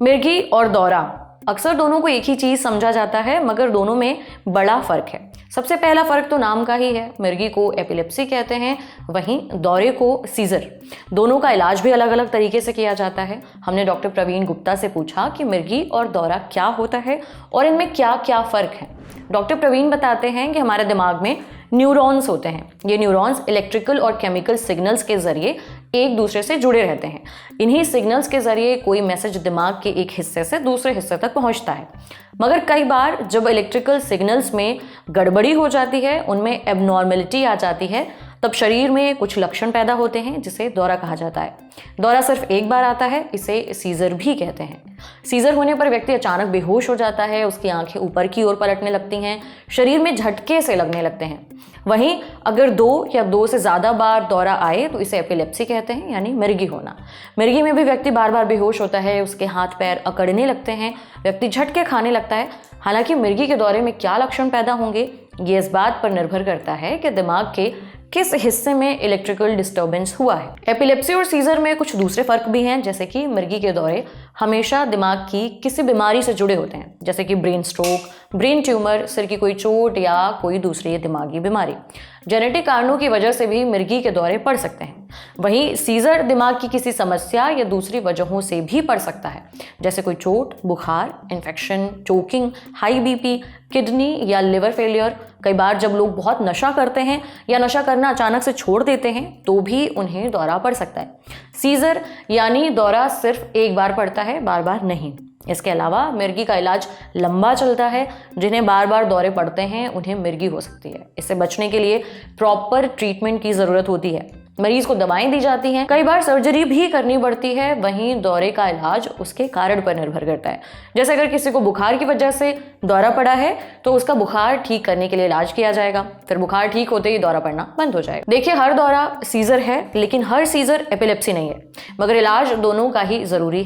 मिर्गी और दौरा, अक्सर दोनों को एक ही चीज समझा जाता है, मगर दोनों में बड़ा फर्क है। सबसे पहला फर्क तो नाम का ही है। मिर्गी को एपिलेप्सी कहते हैं, वहीं दौरे को सीजर। दोनों का इलाज भी अलग अलग तरीके से किया जाता है। हमने डॉक्टर प्रवीण गुप्ता से पूछा कि मिर्गी और दौरा क्या होता है और इनमें क्या क्या फर्क है। डॉक्टर प्रवीण बताते हैं कि हमारे दिमाग में न्यूरॉन्स होते हैं। ये न्यूरॉन्स इलेक्ट्रिकल और केमिकल सिग्नल्स के जरिए एक दूसरे से जुड़े रहते हैं। इन्हीं सिग्नल्स के जरिए कोई मैसेज दिमाग के एक हिस्से से दूसरे हिस्से तक पहुंचता है। मगर कई बार जब इलेक्ट्रिकल सिग्नल्स में गड़बड़ी हो जाती है, उनमें एबनॉर्मेलिटी आ जाती है, तब शरीर में कुछ लक्षण पैदा होते हैं जिसे दौरा कहा जाता है। दौरा सिर्फ एक बार आता है, इसे सीजर भी कहते हैं। सीजर होने पर व्यक्ति अचानक बेहोश हो जाता है, उसकी आंखें ऊपर की ओर पलटने लगती हैं, शरीर में झटके से लगने लगते हैं। वहीं अगर 2 या 2 से ज़्यादा बार दौरा आए तो इसे एपिलेप्सी कहते हैं, यानी मिर्गी होना। मिर्गी में भी व्यक्ति बार बार बेहोश होता है, उसके हाथ पैर अकड़ने लगते हैं, व्यक्ति झटके खाने लगता है। हालांकि मिर्गी के दौरे में क्या लक्षण पैदा होंगे, ये इस बात पर निर्भर करता है कि दिमाग के किस हिस्से में इलेक्ट्रिकल डिस्टर्बेंस हुआ है। एपिलेप्सी और सीजर में कुछ दूसरे फर्क भी हैं, जैसे कि मिर्गी के दौरे हमेशा दिमाग की किसी बीमारी से जुड़े होते हैं, जैसे कि ब्रेन स्ट्रोक, ब्रेन ट्यूमर, सिर की कोई चोट या कोई दूसरी दिमागी बीमारी। जेनेटिक कारणों की वजह से भी मिर्गी के दौरे पड़ सकते हैं। वहीं सीजर दिमाग की किसी समस्या या दूसरी वजहों से भी पड़ सकता है, जैसे कोई चोट, बुखार, infection, choking, high BP, kidney या लिवर फेलियर। कई बार जब लोग बहुत नशा करते हैं या नशा करना अचानक से छोड़ देते हैं तो भी उन्हें दौरा पड़ सकता है। सीजर यानी दौरा सिर्फ एक बार पड़ता है, बार बार नहीं। इसके अलावा मिर्गी का इलाज लंबा चलता है। जिन्हें बार बार दौरे पड़ते हैं उन्हें मिर्गी हो सकती है। इससे बचने के लिए प्रॉपर ट्रीटमेंट की ज़रूरत होती है। मरीज को दवाएं दी जाती हैं, कई बार सर्जरी भी करनी पड़ती है। वहीं दौरे का इलाज उसके कारण पर निर्भर करता है। जैसे अगर किसी को बुखार की वजह से दौरा पड़ा है तो उसका बुखार ठीक करने के लिए इलाज किया जाएगा, फिर बुखार ठीक होते ही दौरा पड़ना बंद हो जाएगा। देखिए, हर दौरा सीजर है, लेकिन हर सीजर एपिलेप्सी नहीं है, मगर इलाज दोनों का ही जरूरी है।